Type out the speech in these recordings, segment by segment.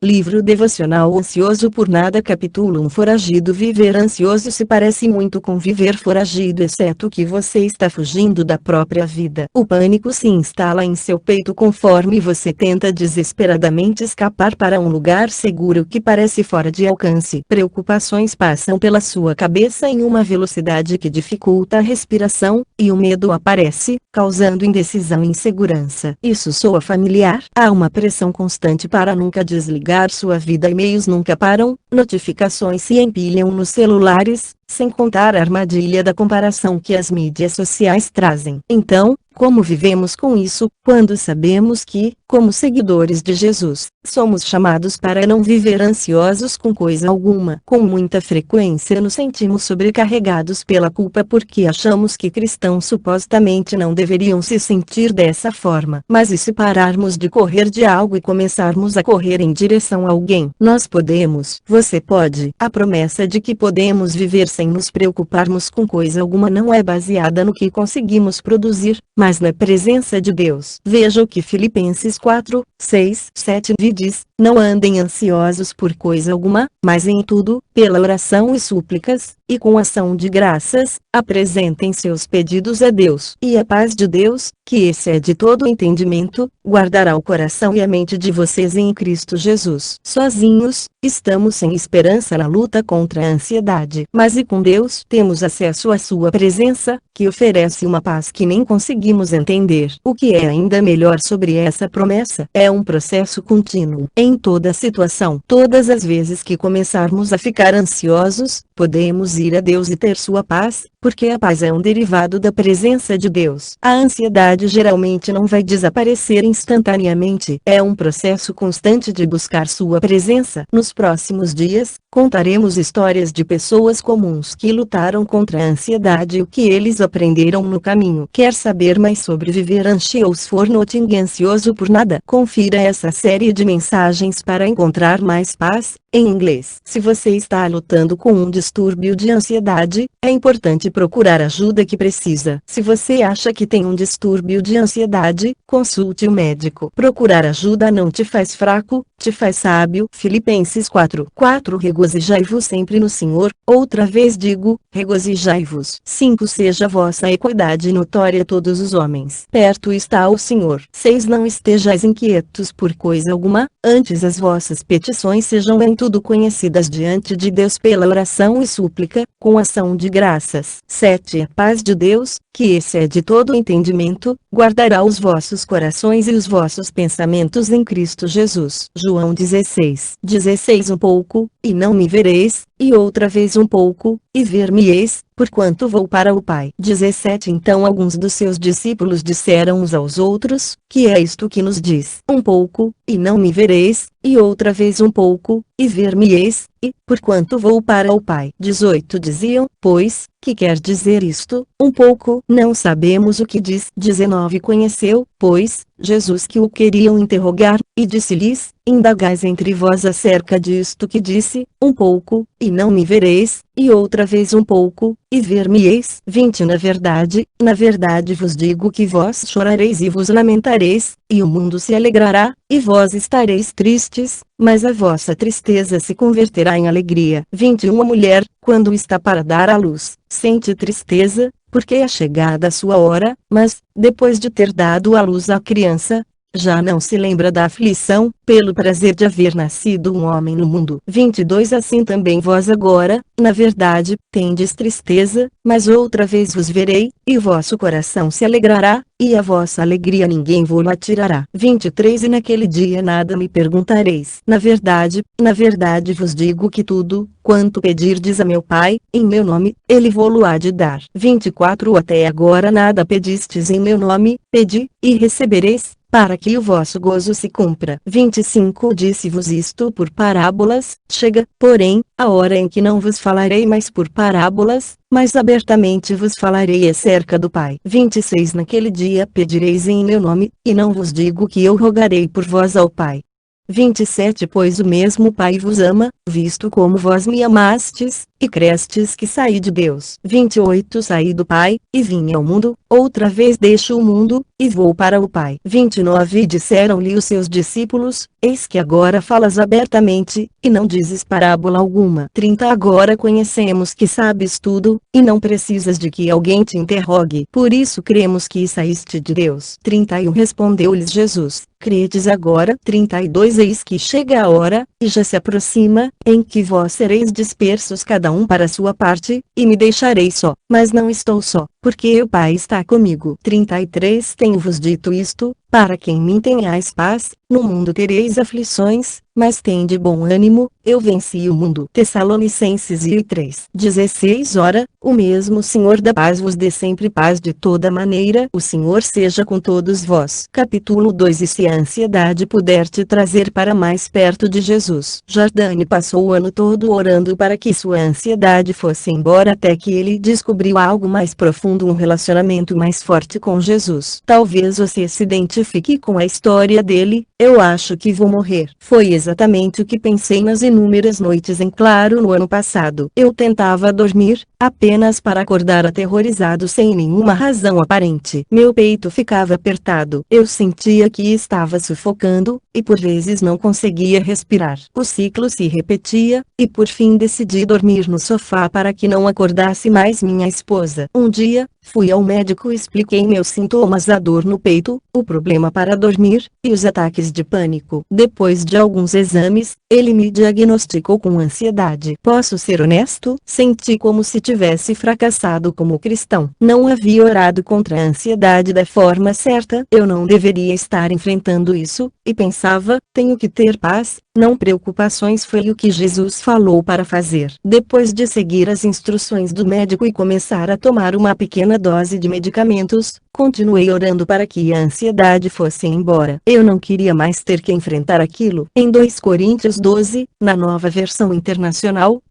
Livro devocional Ansioso por Nada Capítulo 1 Foragido. Viver ansioso se parece muito com viver foragido, exceto que você está fugindo da própria vida. O pânico se instala em seu peito conforme você tenta desesperadamente escapar para um lugar seguro que parece fora de alcance. Preocupações passam pela sua cabeça em uma velocidade que dificulta a respiração, e o medo aparece, causando indecisão e insegurança. Isso soa familiar? Há uma pressão constante para nunca desligar sua vida. E-mails nunca param, notificações se empilham nos celulares, sem contar a armadilha da comparação que as mídias sociais trazem. Então, como vivemos com isso, quando sabemos que, como seguidores de Jesus, somos chamados para não viver ansiosos com coisa alguma? Com muita frequência nos sentimos sobrecarregados pela culpa porque achamos que cristãos supostamente não deveriam se sentir dessa forma. Mas e se pararmos de correr de algo e começarmos a correr em direção a alguém? Nós podemos. Você pode. A promessa de que podemos viver sem nos preocuparmos com coisa alguma não é baseada no que conseguimos produzir, mas na presença de Deus. Veja o que Filipenses 4, 6, 7 diz: não andem ansiosos por coisa alguma, mas em tudo, pela oração e súplicas, e com ação de graças, apresentem seus pedidos a Deus. E a paz de Deus, que excede todo entendimento, guardará o coração e a mente de vocês em Cristo Jesus. Sozinhos, estamos sem esperança na luta contra a ansiedade. Mas e com Deus? Temos acesso à sua presença, que oferece uma paz que nem conseguimos entender. O que é ainda melhor sobre essa promessa? É um processo contínuo. Em toda situação, todas as vezes que começarmos a ficar ansiosos, podemos ir a Deus e ter sua paz, porque a paz é um derivado da presença de Deus. A ansiedade geralmente não vai desaparecer instantaneamente. É um processo constante de buscar sua presença. Nos próximos dias, contaremos histórias de pessoas comuns que lutaram contra a ansiedade e o que eles aprenderam no caminho. Quer saber mais sobre viver anxious for nothing, ansioso por nada? Confira essa série de mensagens para encontrar mais paz, em inglês. Se você está lutando com um distúrbio de ansiedade, é importante procurar a ajuda que precisa. Se você acha que tem um distúrbio de ansiedade, consulte o médico. Procurar ajuda não te faz fraco, te faz sábio. Filipenses 4:4 Regozijai-vos sempre no Senhor. Outra vez digo, regozijai-vos. 5 Seja a vossa equidade notória a todos os homens. Perto está o Senhor. 6 Não estejais inquietos por coisa alguma, antes as vossas petições sejam em tudo conhecidas diante de Deus pela oração e súplica, com ação de graças. 7 A paz de Deus, que excede todo entendimento, guardará os vossos corações e os vossos pensamentos em Cristo Jesus. João 16:16 Um pouco, e não me vereis, e outra vez um pouco, e ver-me-eis, porquanto vou para o Pai. 17 Então alguns dos seus discípulos disseram uns aos outros, que é isto que nos diz? Um pouco, e não me vereis, e outra vez um pouco, e ver-me-eis, e, porquanto vou para o Pai. 18 Diziam, pois, que quer dizer isto? Um pouco, não sabemos o que diz. 19 Conheceu, pois, Jesus que o queriam interrogar, e disse-lhes, indagais entre vós acerca disto que disse, um pouco, e não me vereis, e outra vez um pouco, e ver-me-eis. 20 Na verdade vos digo que vós chorareis e vos lamentareis, e o mundo se alegrará, e vós estareis tristes, mas a vossa tristeza se converterá em alegria. 21 A mulher, quando está para dar à luz, sente tristeza, porque é chegada a sua hora, mas, depois de ter dado à luz a criança, já não se lembra da aflição, pelo prazer de haver nascido um homem no mundo. 22 Assim também vós agora, na verdade, tendes tristeza, mas outra vez vos verei, e vosso coração se alegrará, e a vossa alegria ninguém vô-la tirará. 23 E naquele dia nada me perguntareis. Na verdade vos digo que tudo, quanto pedirdes a meu Pai, em meu nome, Ele vô-lo há de dar. 24 Até agora nada pedistes em meu nome, pedi, e recebereis, para que o vosso gozo se cumpra. 25 Disse-vos isto por parábolas, chega, porém, a hora em que não vos falarei mais por parábolas, mas abertamente vos falarei acerca do Pai. 26 Naquele dia pedireis em meu nome, e não vos digo que eu rogarei por vós ao Pai. 27 Pois o mesmo Pai vos ama, visto como vós me amastes, e crestes que saí de Deus. 28 Saí do Pai, e vim ao mundo, outra vez deixo o mundo, e vou para o Pai. 29 E disseram-lhe os seus discípulos, eis que agora falas abertamente, e não dizes parábola alguma. 30 Agora conhecemos que sabes tudo, e não precisas de que alguém te interrogue. Por isso cremos que saíste de Deus. 31 Respondeu-lhes Jesus, credes agora? 32 Eis que chega a hora, e já se aproxima, em que vós sereis dispersos cada um para sua parte, e me deixareis só. Mas não estou só, porque o Pai está comigo. 33 Tenho-vos dito isto, para que em mim tenhais paz, no mundo tereis aflições, mas tende bom ânimo, eu venci o mundo. Tessalonicenses 3:16 Ora, o mesmo Senhor da paz vos dê sempre paz de toda maneira. O Senhor seja com todos vós. Capítulo 2 E se a ansiedade puder te trazer para mais perto de Jesus. Jardane passou o ano todo orando para que sua ansiedade fosse embora até que ele descobriu algo mais profundo, um relacionamento mais forte com Jesus. Talvez você se identifique com a história dele. Eu acho que vou morrer. Foi exatamente o que pensei nas inúmeras noites em claro no ano passado. Eu tentava dormir, apenas para acordar aterrorizado sem nenhuma razão aparente. Meu peito ficava apertado. Eu sentia que estava sufocando, e por vezes não conseguia respirar. O ciclo se repetia, e por fim decidi dormir no sofá para que não acordasse mais minha esposa. Um dia, fui ao médico e expliquei meus sintomas: a dor no peito, o problema para dormir, e os ataques de pânico. Depois de alguns exames, ele me diagnosticou com ansiedade. Posso ser honesto? Senti como se tivesse fracassado como cristão. Não havia orado contra a ansiedade da forma certa. Eu não deveria estar enfrentando isso, e pensava, tenho que ter paz, não preocupações. Foi o que Jesus falou para fazer. Depois de seguir as instruções do médico e começar a tomar uma pequena dose de medicamentos, continuei orando para que a ansiedade fosse embora. Eu não queria mais ter que enfrentar aquilo. Em 2 Coríntios 12, na Nova Versão Internacional,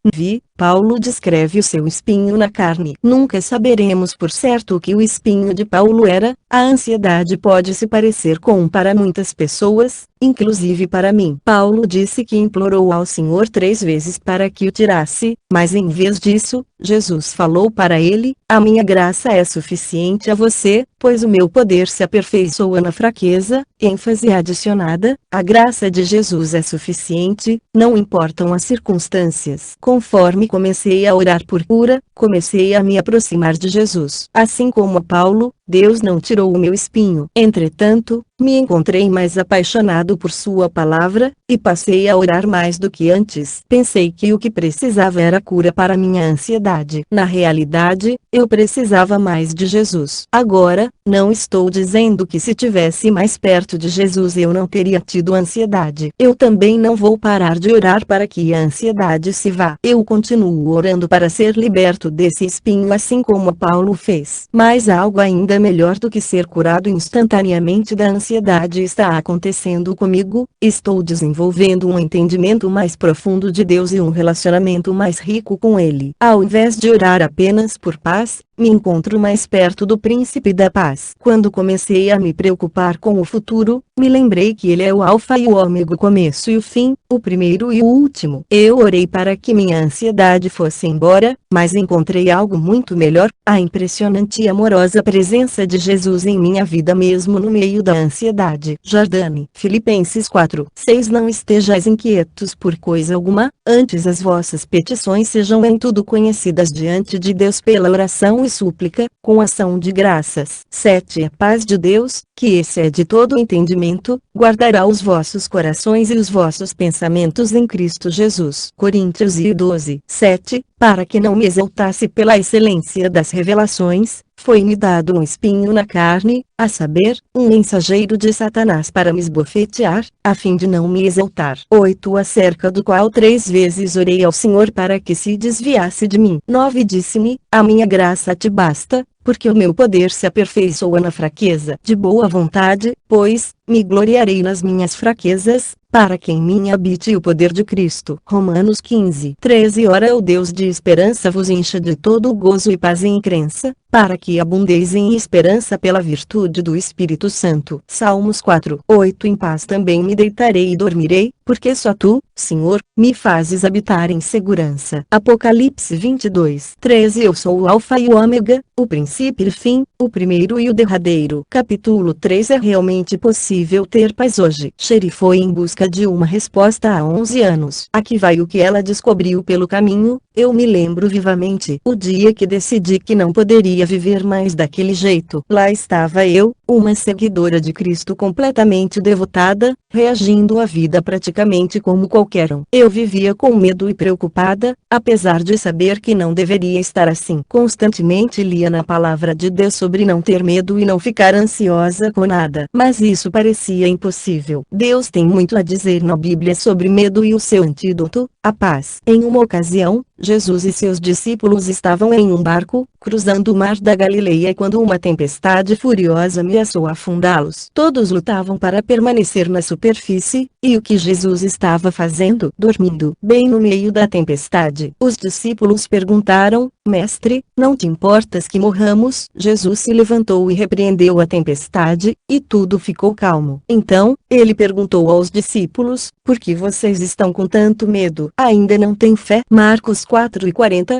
Paulo descreve o seu espinho na carne. Nunca saberemos por certo o que o espinho de Paulo era. A ansiedade pode se parecer com para muitas pessoas, inclusive para mim. Paulo disse que implorou ao Senhor 3 vezes para que o tirasse, mas em vez disso, Jesus falou para ele: a minha graça é suficiente a você, pois o meu poder se aperfeiçoa na fraqueza. ênfase adicionada: a graça de Jesus é suficiente, não importam as circunstâncias. Conforme comecei a orar por cura, comecei a me aproximar de Jesus. Assim como a Paulo, Deus não tirou o meu espinho. Entretanto, me encontrei mais apaixonado por sua palavra, e passei a orar mais do que antes. Pensei que o que precisava era cura para minha ansiedade. Na realidade, eu precisava mais de Jesus. Agora, não estou dizendo que se tivesse mais perto de Jesus eu não teria tido ansiedade. Eu também não vou parar de orar para que a ansiedade se vá. Eu continuo orando para ser liberto desse espinho, assim como Paulo fez. Mas algo ainda melhor do que ser curado instantaneamente da ansiedade está acontecendo comigo. Estou desenvolvendo um entendimento mais profundo de Deus e um relacionamento mais rico com Ele. Ao invés de orar apenas por paz, me encontro mais perto do Príncipe da Paz. Quando comecei a me preocupar com o futuro, me lembrei que Ele é o Alfa e o Ômega, o começo e o fim, o primeiro e o último. Eu orei para que minha ansiedade fosse embora, mas encontrei algo muito melhor: a impressionante e amorosa presença de Jesus em minha vida mesmo no meio da ansiedade. Jardane. Filipenses 4:6 Não estejais inquietos por coisa alguma, antes as vossas petições sejam em tudo conhecidas diante de Deus pela oração e súplica, com ação de graças. 7 A paz de Deus, que excede todo entendimento, guardará os vossos corações e os vossos pensamentos em Cristo Jesus. Coríntios 12:7 Para que não me exaltasse pela excelência das revelações, foi-me dado um espinho na carne, a saber, um mensageiro de Satanás para me esbofetear, a fim de não me exaltar. 8 Acerca do qual 3 vezes orei ao Senhor para que se desviasse de mim. 9 Disse-me: a minha graça te basta, porque o meu poder se aperfeiçoa na fraqueza. De boa vontade, pois, me gloriarei nas minhas fraquezas, para que em mim habite o poder de Cristo. Romanos 15:13 Ora o Deus de esperança vos encha de todo o gozo e paz em crença, para que abundeis em esperança pela virtude do Espírito Santo. Salmos 4:8. Em paz também me deitarei e dormirei, porque só tu, Senhor, me fazes habitar em segurança. Apocalipse 22:13. Eu sou o Alfa e o Ômega, o princípio e o fim, o primeiro e o derradeiro. Capítulo 3. É realmente possível ter paz hoje? Sherry foi em busca de uma resposta há 11 anos. Aqui vai o que ela descobriu pelo caminho. Eu me lembro vivamente o dia que decidi que não poderia viver mais daquele jeito. Lá estava eu, uma seguidora de Cristo completamente devotada, reagindo à vida praticamente como qualquer um. Eu vivia com medo e preocupada, apesar de saber que não deveria estar assim. Constantemente lia na palavra de Deus sobre não ter medo e não ficar ansiosa com nada. Mas isso parecia impossível. Deus tem muito a dizer na Bíblia sobre medo e o seu antídoto, a paz. Em uma ocasião, Jesus e seus discípulos estavam em um barco, cruzando o mar da Galileia quando uma tempestade furiosa ameaçou afundá-los. Todos lutavam para permanecer na superfície, e o que Jesus estava fazendo? Dormindo. Bem no meio da tempestade. Os discípulos perguntaram: Mestre, não te importas que morramos? Jesus se levantou e repreendeu a tempestade, e tudo ficou calmo. Então, ele perguntou aos discípulos: por que vocês estão com tanto medo? Ainda não têm fé? Marcos 4:40.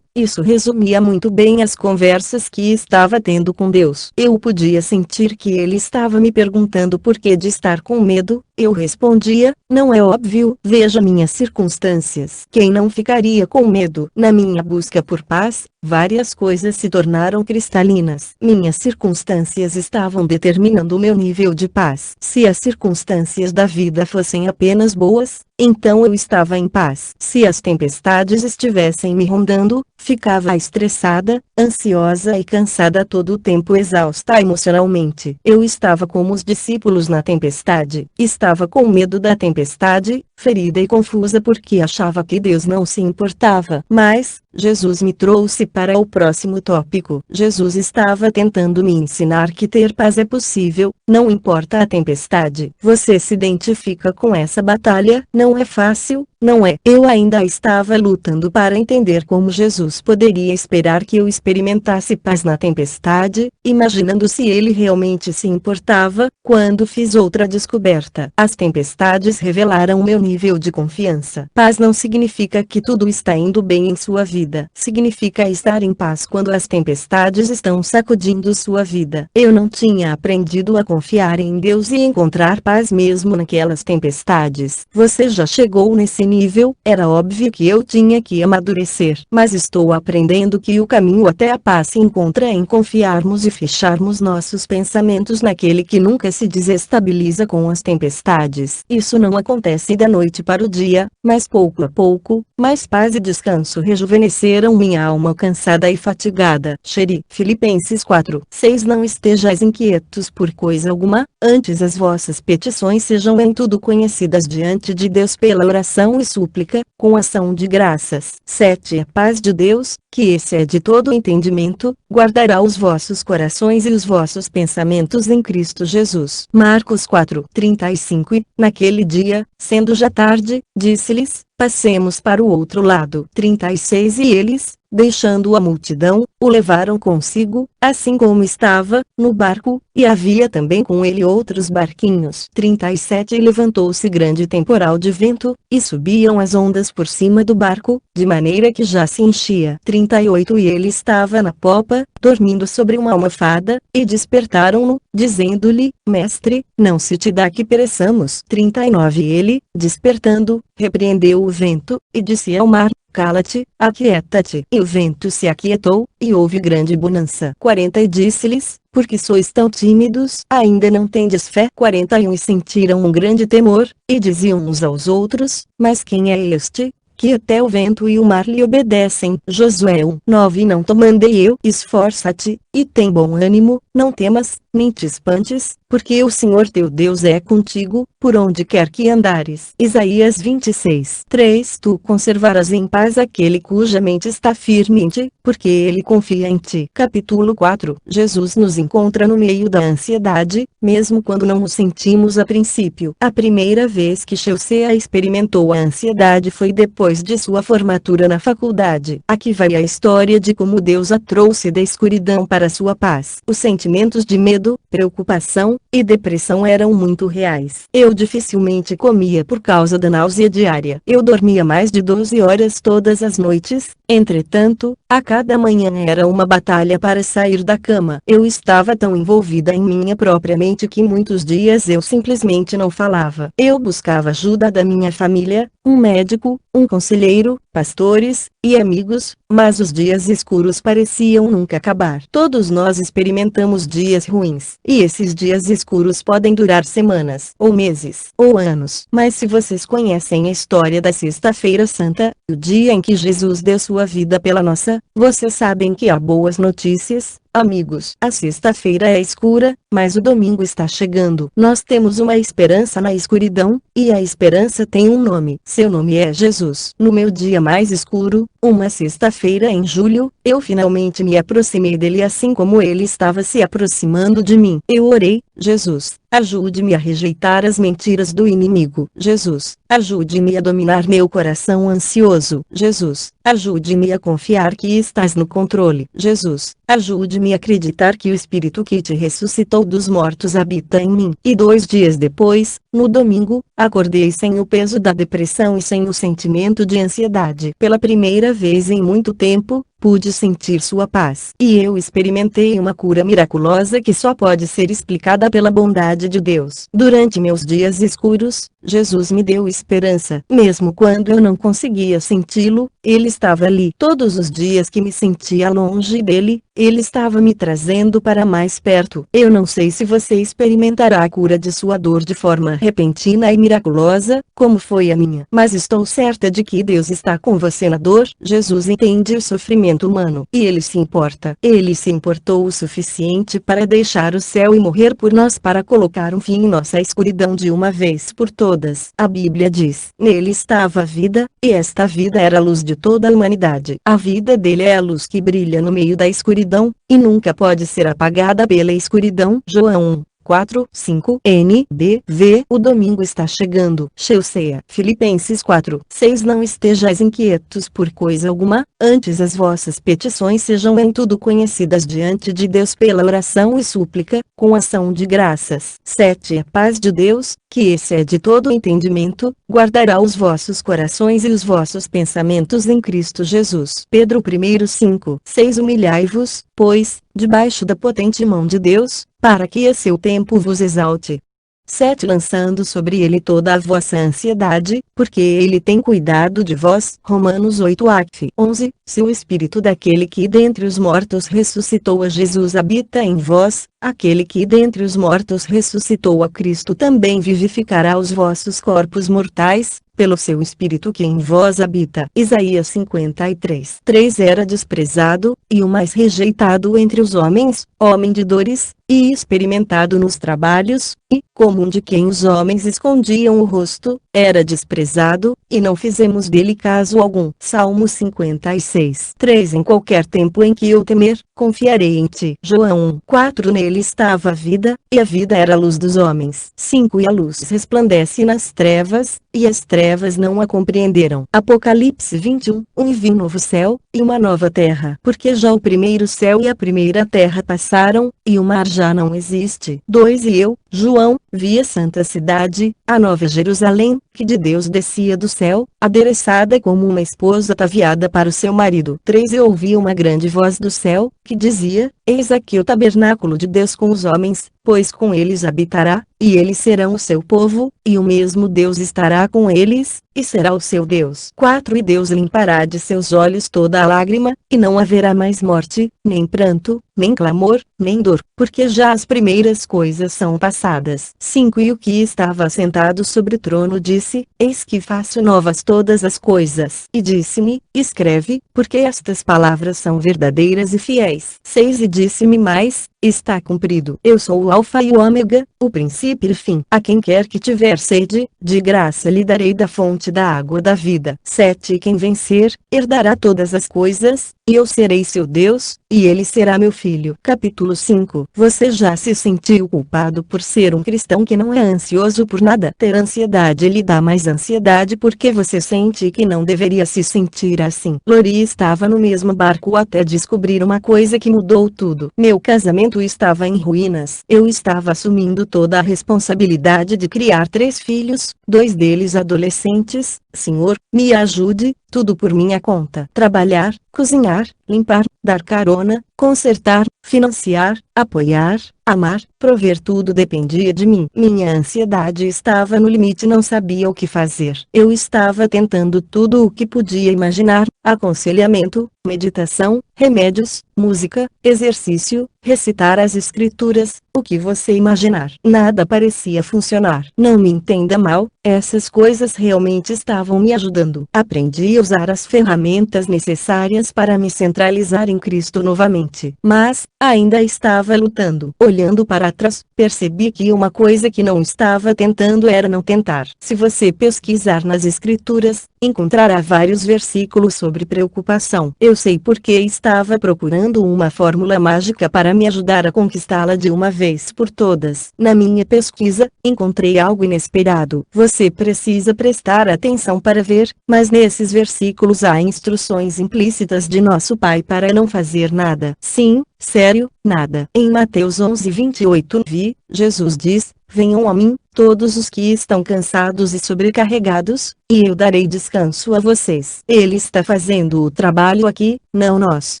Isso resumia muito bem as conversas que estava tendo com Deus. Eu podia sentir que ele estava me perguntando por que de estar com medo. Eu respondia: não é óbvio? Veja minhas circunstâncias. Quem não ficaria com medo? Na minha busca por paz, várias coisas se tornaram cristalinas. Minhas circunstâncias estavam determinando o meu nível de paz. Se as circunstâncias da vida fossem apenas boas, então eu estava em paz. Se as tempestades estivessem me rondando, ficava estressada, ansiosa e cansada todo o tempo, exausta emocionalmente. Eu estava como os discípulos na tempestade. Estava com medo da tempestade, ferida e confusa porque achava que Deus não se importava. Mas, Jesus me trouxe para o próximo tópico. Jesus estava tentando me ensinar que ter paz é possível, não importa a tempestade. Você se identifica com essa batalha? Não é fácil, não é? Eu ainda estava lutando para entender como Jesus poderia esperar que eu experimentasse paz na tempestade, imaginando se ele realmente se importava. Quando fiz outra descoberta, as tempestades revelaram meu nível de confiança. Paz não significa que tudo está indo bem em sua vida. Significa estar em paz quando as tempestades estão sacudindo sua vida. Eu não tinha aprendido a confiar em Deus e encontrar paz mesmo naquelas tempestades. Você já chegou nesse nível? Era óbvio que eu tinha que amadurecer. Mas estou aprendendo que o caminho até a paz se encontra em confiarmos e fecharmos nossos pensamentos naquele que nunca se desestabiliza com as tempestades. Isso não acontece da noite para o dia, mas pouco a pouco, mais paz e descanso rejuvenesceram minha alma cansada e fatigada. Sherry. Filipenses 4:6. Não estejais inquietos por coisa alguma, antes as vossas petições sejam em tudo conhecidas diante de Deus pela oração e súplica, com ação de graças. 7. A paz de Deus, que excede todo entendimento, guardará os vossos corações e os vossos pensamentos em Cristo Jesus. Marcos 4:35. E, naquele dia, sendo já tarde, disse-lhes: passemos para o outro lado. 36. E eles, deixando a multidão, o levaram consigo, assim como estava, no barco, e havia também com ele outros barquinhos. 37. E levantou-se grande temporal de vento, e subiam as ondas por cima do barco, de maneira que já se enchia. 38. E ele estava na popa, dormindo sobre uma almofada, e despertaram-no, dizendo-lhe: Mestre, não se te dá que pereçamos. 39. E ele, despertando, repreendeu o vento, e disse ao mar: cala-te, aquieta-te. E o vento se aquietou, e houve grande bonança. 40. E disse-lhes: por que sois tão tímidos? Ainda não tendes fé? 41. E sentiram um grande temor, e diziam uns aos outros: mas quem é este, que até o vento e o mar lhe obedecem? Josué 1:9. Não te mandei eu? Esforça-te, e tem bom ânimo, não temas, nem te espantes, porque o Senhor teu Deus é contigo, por onde quer que andares. Isaías 26:3 Tu conservarás em paz aquele cuja mente está firme em ti, porque ele confia em ti. Capítulo 4 Jesus nos encontra no meio da ansiedade, mesmo quando não o sentimos a princípio. A primeira vez que Chelsea experimentou a ansiedade foi depois de sua formatura na faculdade. Aqui vai a história de como Deus a trouxe da escuridão para sua paz. Os sentimentos de medo, preocupação e depressão eram muito reais. Eu dificilmente comia por causa da náusea diária. Eu dormia mais de 12 horas todas as noites, entretanto, a cada manhã era uma batalha para sair da cama. Eu estava tão envolvida em minha própria mente que muitos dias eu simplesmente não falava. Eu buscava ajuda da minha família, um médico, um conselheiro, pastores e amigos, mas os dias escuros pareciam nunca acabar. Todos nós experimentamos dias ruins, e esses dias escuros podem durar semanas, ou meses, ou anos. Mas se vocês conhecem a história da Sexta-feira Santa, o dia em que Jesus deu sua vida pela nossa, vocês sabem que há boas notícias. Amigos, a sexta-feira é escura, mas o domingo está chegando. Nós temos uma esperança na escuridão, e a esperança tem um nome. Seu nome é Jesus. No meu dia mais escuro, uma sexta-feira em julho, eu finalmente me aproximei dele assim como ele estava se aproximando de mim. Eu orei: Jesus, ajude-me a rejeitar as mentiras do inimigo. Jesus, ajude-me a dominar meu coração ansioso. Jesus, ajude-me a confiar que estás no controle. Jesus, ajude-me a acreditar que o Espírito que te ressuscitou dos mortos habita em mim. E 2 dias depois, no domingo, acordei sem o peso da depressão e sem o sentimento de ansiedade. Pela primeira vez em muito tempo, pude sentir sua paz. E eu experimentei uma cura miraculosa que só pode ser explicada pela bondade de Deus. Durante meus dias escuros, Jesus me deu esperança. Mesmo quando eu não conseguia senti-lo, ele estava ali. Todos os dias que me sentia longe dele, ele estava me trazendo para mais perto. Eu não sei se você experimentará a cura de sua dor de forma repentina e miraculosa, como foi a minha. Mas estou certa de que Deus está com você na dor. Jesus entende o sofrimento humano. E ele se importa. Ele se importou o suficiente para deixar o céu e morrer por nós para colocar um fim em nossa escuridão de uma vez por todas. A Bíblia diz: nele estava a vida, e esta vida era a luz de toda a humanidade. A vida dele é a luz que brilha no meio da escuridão, e nunca pode ser apagada pela escuridão. João 4:5 NBV. O domingo está chegando. Chelsea. Filipenses 4:6 Não estejais inquietos por coisa alguma, antes as vossas petições sejam em tudo conhecidas diante de Deus pela oração e súplica, com ação de graças. 7 A paz de Deus, que excede todo o entendimento, guardará os vossos corações e os vossos pensamentos em Cristo Jesus. Pedro 1:5-6 Humilhai-vos, pois, debaixo da potente mão de Deus, para que a seu tempo vos exalte. 7 Lançando sobre ele toda a vossa ansiedade, porque ele tem cuidado de vós. Romanos 8:11 Se o Espírito daquele que dentre os mortos ressuscitou a Jesus habita em vós, aquele que dentre os mortos ressuscitou a Cristo também vivificará os vossos corpos mortais, pelo seu Espírito que em vós habita. Isaías 53:3 Era desprezado, e o mais rejeitado entre os homens, homem de dores, e experimentado nos trabalhos, e, como um de quem os homens escondiam o rosto, era desprezado, e não fizemos dele caso algum. Salmo 56:3 Em qualquer tempo em que eu temer, confiarei em ti. João 1:4 Nele estava a vida, e a vida era a luz dos homens. 5 E a luz resplandece nas trevas, e as trevas não a compreenderam. Apocalipse 21:1 E vi um novo céu, e uma nova terra. Porque já o primeiro céu e a primeira terra passaram, e o mar já não existe. 2 E eu, João, vi a santa cidade, a nova Jerusalém, que de Deus descia do céu, adereçada como uma esposa ataviada para o seu marido. 3 E ouvi uma grande voz do céu, que dizia: Eis aqui o tabernáculo de Deus com os homens, pois com eles habitará, e eles serão o seu povo, e o mesmo Deus estará com eles, e será o seu Deus. 4 E Deus limpará de seus olhos toda a lágrima, e não haverá mais morte, nem pranto, nem clamor, nem dor, porque já as primeiras coisas são passadas. 5 E o que estava sentado sobre o trono disse: Eis que faço novas todas as coisas. E disse-me: Escreve, porque estas palavras são verdadeiras e fiéis. 6 E disse-me mais: Está cumprido. Eu sou o Alfa e o Ômega, o princípio e o fim. A quem quer que tiver sede, de graça lhe darei da fonte da água da vida. 7 E quem vencer, herdará todas as coisas, e eu serei seu Deus, e ele será meu filho. Capítulo 5 Você já se sentiu culpado por ser um cristão que não é ansioso por nada? Ter ansiedade lhe dá mais ansiedade porque você sente que não deveria se sentir assim. Lori estava no mesmo barco até descobrir uma coisa que mudou tudo. Meu casamento estava em ruínas. Eu estava assumindo toda a responsabilidade de criar 3 filhos, 2 deles adolescentes. Senhor, me ajude, tudo por minha conta. Trabalhar, cozinhar, limpar, dar carona, consertar, financiar, apoiar, amar, prover, tudo dependia de mim. Minha ansiedade estava no limite, não sabia o que fazer. Eu estava tentando tudo o que podia imaginar: aconselhamento, meditação, remédios, música, exercício, recitar as escrituras, o que você imaginar. Nada parecia funcionar. Não me entenda mal, essas coisas realmente estavam me ajudando. Aprendi a usar as ferramentas necessárias para me centralizar em Cristo novamente. Mas, ainda estava lutando. Olhando para trás, percebi que uma coisa que não estava tentando era não tentar. Se você pesquisar nas escrituras, encontrará vários versículos sobre preocupação. Eu sei porque estava procurando uma fórmula mágica para me ajudar a conquistá-la de uma vez por todas. Na minha pesquisa, encontrei algo inesperado. Você precisa prestar atenção para ver, mas nesses versículos há instruções implícitas de nosso Pai para não fazer nada. Sim, sério, nada. Em Mateus 11:28 Jesus diz: Venham a mim, todos os que estão cansados e sobrecarregados, e eu darei descanso a vocês. Ele está fazendo o trabalho aqui, não nós.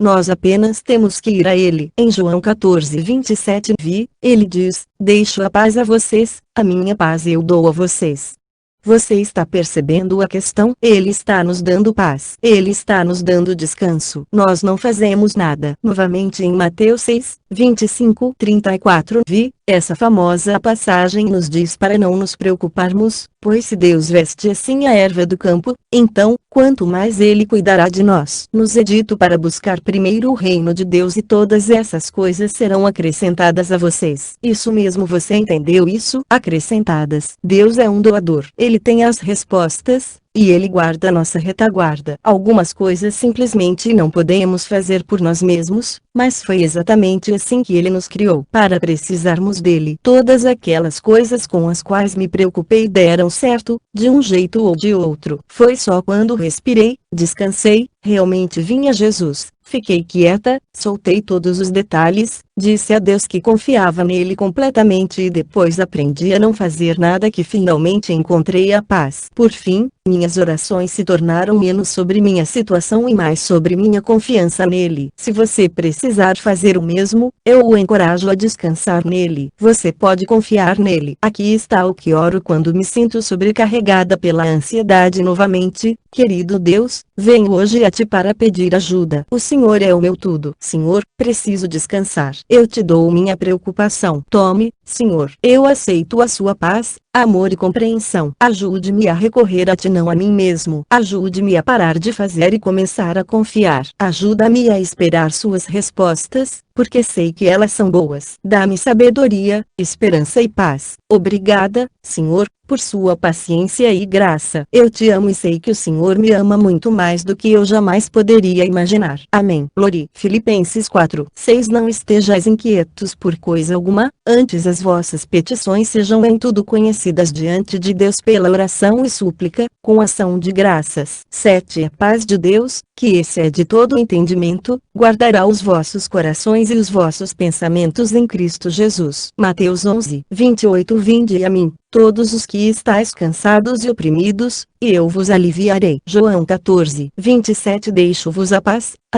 Nós apenas temos que ir a Ele. Em João 14:27 ele diz: Deixo a paz a vocês, a minha paz eu dou a vocês. Você está percebendo a questão? Ele está nos dando paz. Ele está nos dando descanso. Nós não fazemos nada. Novamente em Mateus 6:25-34 essa famosa passagem nos diz para não nos preocuparmos, pois se Deus veste assim a erva do campo, então, quanto mais Ele cuidará de nós. Nos é dito para buscar primeiro o reino de Deus e todas essas coisas serão acrescentadas a vocês. Isso mesmo, você entendeu isso? Acrescentadas. Deus é um doador. Ele tem as respostas, e Ele guarda nossa retaguarda. Algumas coisas simplesmente não podemos fazer por nós mesmos, mas foi exatamente assim que Ele nos criou, para precisarmos dele. Todas aquelas coisas com as quais me preocupei deram certo, de um jeito ou de outro. Foi só quando respirei, descansei, realmente vinha Jesus. Fiquei quieta, soltei todos os detalhes, disse a Deus que confiava nele completamente e depois aprendi a não fazer nada, que finalmente encontrei a paz. Por fim, minhas orações se tornaram menos sobre minha situação e mais sobre minha confiança nele. Se você precisar fazer o mesmo, eu o encorajo a descansar nele. Você pode confiar nele. Aqui está o que oro quando me sinto sobrecarregada pela ansiedade novamente. Querido Deus, venho hoje a Ti para pedir ajuda. O Senhor é o meu tudo. Senhor, preciso descansar. Eu te dou minha preocupação. Tome, Senhor. Eu aceito a sua paz, amor e compreensão. Ajude-me a recorrer a Ti, não a mim mesmo. Ajude-me a parar de fazer e começar a confiar. Ajuda-me a esperar suas respostas, porque sei que elas são boas. Dá-me sabedoria, esperança e paz. Obrigada, Senhor, por sua paciência e graça. Eu te amo e sei que o Senhor me ama muito mais do que eu jamais poderia imaginar. Amém. Lori. Filipenses 4:6 Não estejais inquietos por coisa alguma, antes as vossas petições sejam em tudo conhecidas diante de Deus pela oração e súplica, com ação de graças. 7 A paz de Deus, que excede todo entendimento, guardará os vossos corações e os vossos pensamentos em Cristo Jesus. Mateus 11:28 Vinde a mim, todos os que estáis cansados e oprimidos, e eu vos aliviarei. João 14:27. Deixo-vos a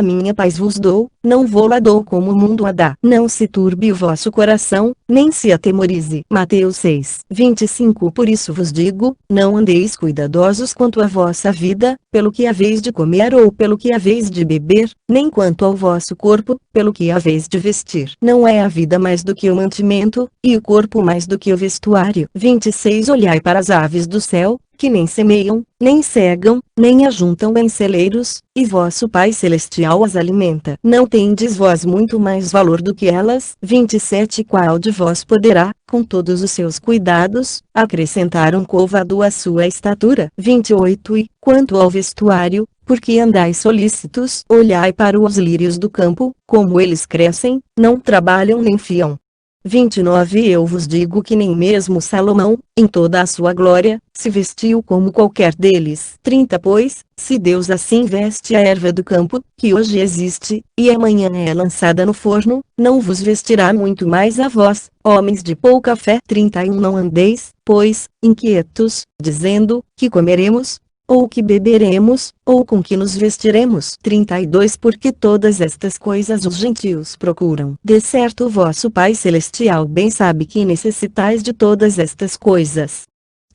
minha paz vos dou, não vou-la dou como o mundo a dá. Não se turbe o vosso coração, nem se atemorize. Mateus 6:25. Por isso vos digo, não andeis cuidadosos quanto à vossa vida, pelo que haveis de comer ou pelo que haveis de beber, nem quanto ao vosso corpo, pelo que haveis de vestir. Não é a vida mais do que o mantimento, e o corpo mais do que o vestuário. 26. Olhai para as aves do céu, que nem semeiam, nem cegam, nem ajuntam em celeiros, e vosso Pai Celestial as alimenta. Não tendes vós muito mais valor do que elas? 27. Qual de vós poderá, com todos os seus cuidados, acrescentar um côvado à sua estatura? 28. E, quanto ao vestuário, por que andais solícitos? Olhai para os lírios do campo, como eles crescem, não trabalham nem fiam. 29. Eu vos digo que nem mesmo Salomão, em toda a sua glória, se vestiu como qualquer deles. 30. Pois, se Deus assim veste a erva do campo, que hoje existe, e amanhã é lançada no forno, não vos vestirá muito mais a vós, homens de pouca fé. 31. Não andeis, pois, inquietos, dizendo, que comeremos, ou que beberemos, ou com que nos vestiremos. 32. Porque todas estas coisas os gentios procuram. De certo vosso Pai Celestial bem sabe que necessitais de todas estas coisas.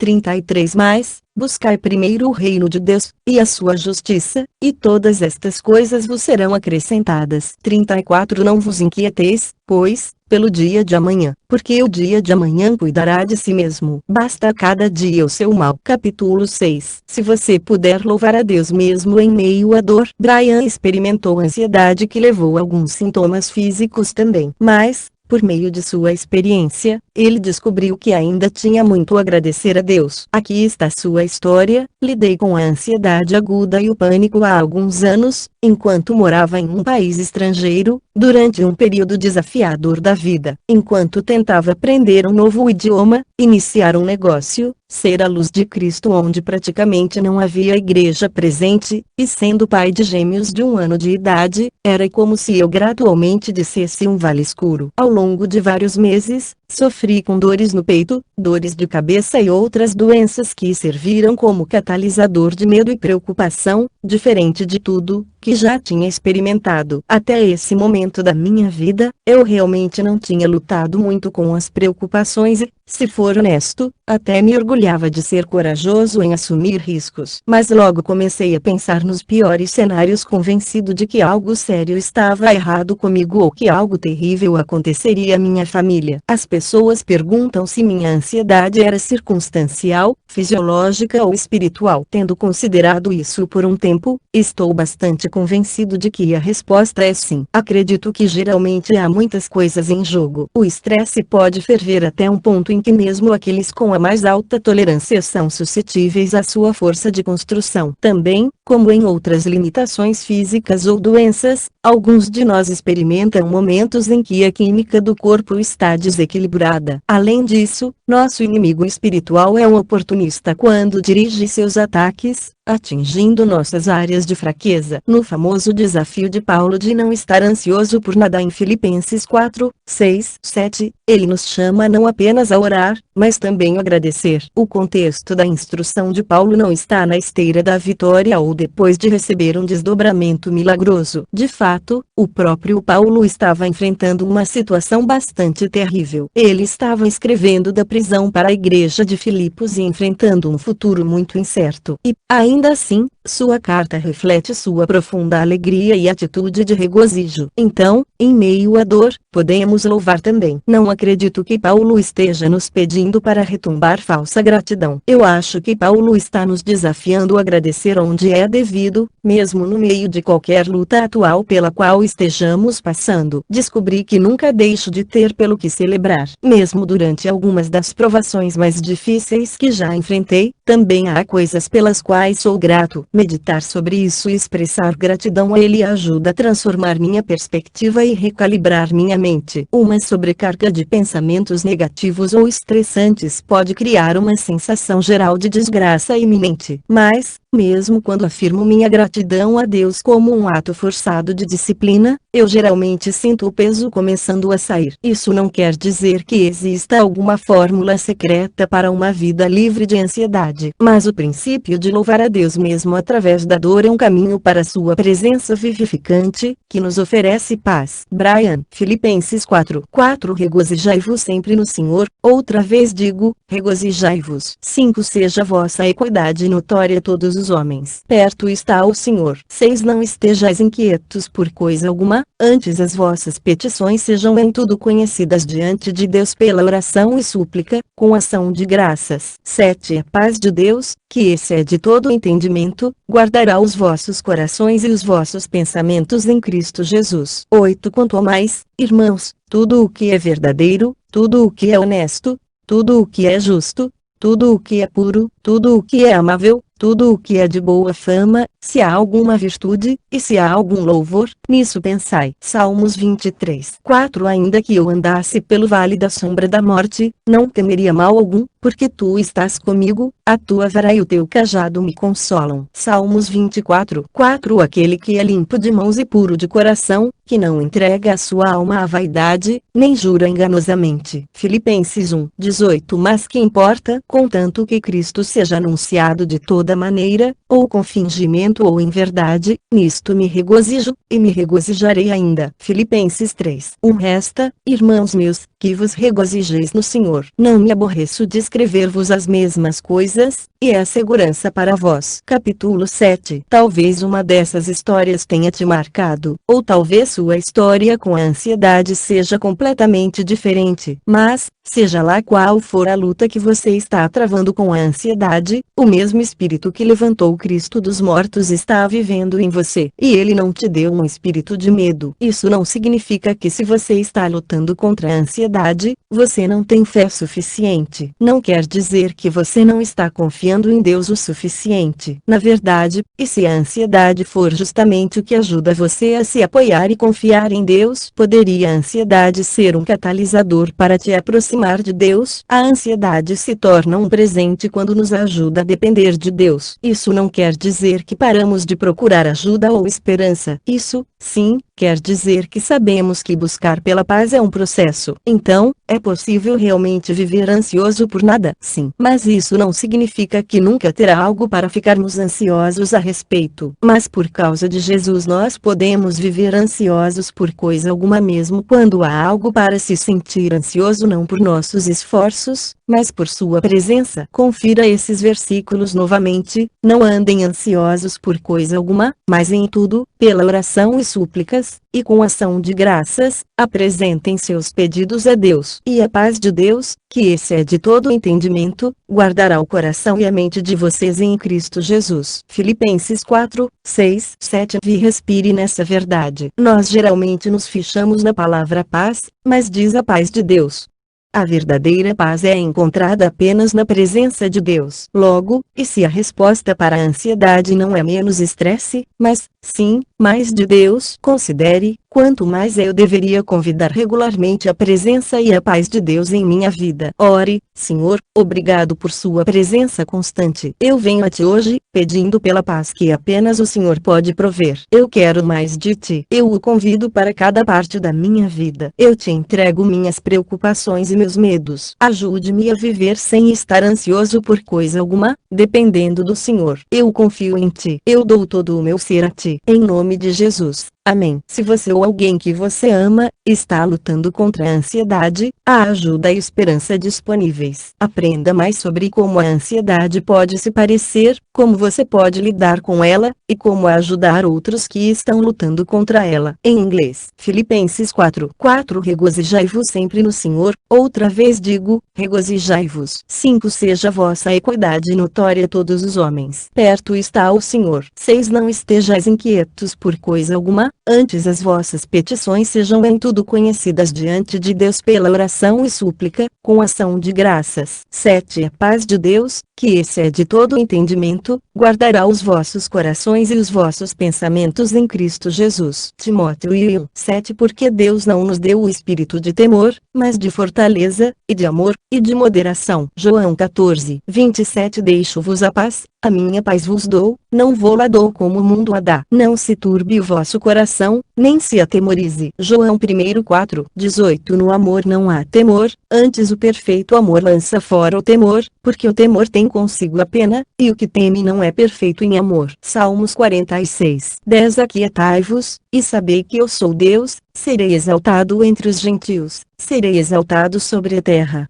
33. Mas, buscai primeiro o reino de Deus, e a sua justiça, e todas estas coisas vos serão acrescentadas. 34. Não vos inquieteis, pois, pelo dia de amanhã, porque o dia de amanhã cuidará de si mesmo. Basta a cada dia o seu mal. Capítulo 6. Se você puder louvar a Deus mesmo em meio à dor. Brian experimentou ansiedade que levou a alguns sintomas físicos também. Mas, por meio de sua experiência, ele descobriu que ainda tinha muito a agradecer a Deus. Aqui está sua história. Lidei com a ansiedade aguda e o pânico há alguns anos, enquanto morava em um país estrangeiro, durante um período desafiador da vida. Enquanto tentava aprender um novo idioma, iniciar um negócio, ser a luz de Cristo onde praticamente não havia igreja presente, e sendo pai de gêmeos de 1 ano de idade, era como se eu gradualmente descesse um vale escuro. Ao longo de vários meses, sofri com dores no peito, dores de cabeça e outras doenças que serviram como catalisador de medo e preocupação, diferente de tudo que já tinha experimentado. Até esse momento da minha vida, eu realmente não tinha lutado muito com as preocupações e, se for honesto, até me orgulhava de ser corajoso em assumir riscos. Mas logo comecei a pensar nos piores cenários, convencido de que algo sério estava errado comigo ou que algo terrível aconteceria à minha família. As pessoas perguntam se minha ansiedade era circunstancial, fisiológica ou espiritual. Tendo considerado isso por um tempo, estou bastante convencido de que a resposta é sim. Acredito que geralmente há muitas coisas em jogo. O estresse pode ferver até um ponto em que mesmo aqueles com a mais alta tolerância são suscetíveis à sua força de construção. Também, como em outras limitações físicas ou doenças, alguns de nós experimentam momentos em que a química do corpo está desequilibrada. Além disso, nosso inimigo espiritual é um oportunista quando dirige seus ataques, atingindo nossas áreas de fraqueza. No famoso desafio de Paulo de não estar ansioso por nada em Filipenses 4:6-7, ele nos chama não apenas a orar, mas também a agradecer. O contexto da instrução de Paulo não está na esteira da vitória ou depois de receber um desdobramento milagroso. De fato, o próprio Paulo estava enfrentando uma situação bastante terrível. Ele estava escrevendo da prisão para a igreja de Filipos e enfrentando um futuro muito incerto. E, ainda assim, sua carta reflete sua profunda alegria e atitude de regozijo. Então, em meio à dor, podemos louvar também. Não acredito que Paulo esteja nos pedindo para retumbar falsa gratidão. Eu acho que Paulo está nos desafiando a agradecer onde é devido, mesmo no meio de qualquer luta atual pela qual estejamos passando. Descobri que nunca deixo de ter pelo que celebrar. Mesmo durante algumas das provações mais difíceis que já enfrentei, também há coisas pelas quais sou grato. Meditar sobre isso e expressar gratidão a ele ajuda a transformar minha perspectiva e recalibrar minha mente. Uma sobrecarga de pensamentos negativos ou estressantes pode criar uma sensação geral de desgraça iminente. Mas, Mesmo quando afirmo minha gratidão a Deus como um ato forçado de disciplina, eu geralmente sinto o peso começando a sair. Isso não quer dizer que exista alguma fórmula secreta para uma vida livre de ansiedade. Mas o princípio de louvar a Deus mesmo através da dor é um caminho para sua presença vivificante, que nos oferece paz. Brian, Filipenses 4:4 Regozijai-vos sempre no Senhor, outra vez digo, regozijai-vos. 5 Seja a vossa equidade notória a todos os homens. Perto está o Senhor. 6 Não estejais inquietos por coisa alguma, antes as vossas petições sejam em tudo conhecidas diante de Deus pela oração e súplica, com ação de graças. 7 A paz de Deus, que excede todo entendimento, guardará os vossos corações e os vossos pensamentos em Cristo Jesus. 8 Quanto a mais, irmãos, tudo o que é verdadeiro, tudo o que é honesto, tudo o que é justo, tudo o que é puro, tudo o que é amável, tudo o que é de boa fama, se há alguma virtude, e se há algum louvor, nisso pensai. Salmos 23:4 Ainda que eu andasse pelo vale da sombra da morte, não temeria mal algum, porque tu estás comigo, a tua vara e o teu cajado me consolam. Salmos 24:4 Aquele que é limpo de mãos e puro de coração, que não entrega a sua alma à vaidade, nem jura enganosamente. Filipenses 1:18 Mas que importa, contanto que Cristo seja anunciado de toda maneira, ou com fingimento ou em verdade, nisto me regozijo, e me regozijarei ainda. Filipenses 3:1 Resta, irmãos meus, que vos regozijeis no Senhor. Não me aborreço de escrever-vos as mesmas coisas, e é a segurança para vós. Capítulo 7 Talvez uma dessas histórias tenha te marcado, ou talvez sua história com a ansiedade seja completamente diferente. Mas, seja lá qual for a luta que você está travando com a ansiedade, o mesmo Espírito que levantou Cristo dos mortos está vivendo em você. E ele não te deu um espírito de medo. Isso não significa que se você está lutando contra a ansiedade, você não tem fé suficiente. Não quer dizer que você não está confiando em Deus o suficiente. Na verdade, e se a ansiedade for justamente o que ajuda você a se apoiar e confiar em Deus, poderia a ansiedade ser um catalisador para te aproximar de Deus? A ansiedade se torna um presente quando nos ajuda a depender de Deus. Isso não quer dizer que paramos de procurar ajuda ou esperança. Isso, sim, quer dizer que sabemos que buscar pela paz é um processo. Então, é possível realmente viver ansioso por nada? Sim. Mas isso não significa que nunca terá algo para ficarmos ansiosos a respeito. Mas por causa de Jesus nós podemos viver ansiosos por coisa alguma mesmo quando há algo para se sentir ansioso, não por nossos esforços, mas por sua presença. Confira esses versículos novamente. Não andem ansiosos por coisa alguma, mas em tudo, pela oração e súplicas, e com ação de graças, apresentem seus pedidos a Deus. E a paz de Deus, que excede todo entendimento, guardará o coração e a mente de vocês em Cristo Jesus. Filipenses 4:6-7 Vi respire nessa verdade. Nós geralmente nos fixamos na palavra paz, mas diz a paz de Deus. A verdadeira paz é encontrada apenas na presença de Deus. Logo, e se a resposta para a ansiedade não é menos estresse, mas, sim, mais de Deus, considere, quanto mais eu deveria convidar regularmente a presença e a paz de Deus em minha vida. Ore, Senhor, obrigado por sua presença constante. Eu venho a Ti hoje, pedindo pela paz que apenas o Senhor pode prover. Eu quero mais de Ti. Eu o convido para cada parte da minha vida. Eu Te entrego minhas preocupações e meus medos. Ajude-me a viver sem estar ansioso por coisa alguma, dependendo do Senhor. Eu confio em Ti. Eu dou todo o meu ser a Ti. Em nome de Jesus. Amém. Se você ou alguém que você ama, está lutando contra a ansiedade, há ajuda e esperança disponíveis. Aprenda mais sobre como a ansiedade pode se parecer, como você pode lidar com ela, e como ajudar outros que estão lutando contra ela. Em inglês, Filipenses 4:4 Regozijai-vos sempre no Senhor, outra vez digo, regozijai-vos. 5 Seja a vossa equidade notória a todos os homens. Perto está o Senhor. 6 Não estejais inquietos por coisa alguma, antes as vossas petições sejam em tudo conhecidas diante de Deus pela oração e súplica, com ação de graças. 7 A paz de Deus, que excede todo entendimento, guardará os vossos corações e os vossos pensamentos em Cristo Jesus. Timóteo 1:7 Porque Deus não nos deu o espírito de temor, mas de fortaleza, e de amor, e de moderação. João 14:27 Deixo-vos a paz, a minha paz vos dou, não vou-la dou como o mundo a dá. Não se turbe o vosso coração, nem se atemorize. João 1:4-18. No amor não há temor, antes o perfeito amor lança fora o temor, porque o temor tem consigo a pena, e o que teme não é perfeito em amor. Salmos 46:10. Aquietai-vos, e sabei que eu sou Deus, serei exaltado entre os gentios, serei exaltado sobre a terra.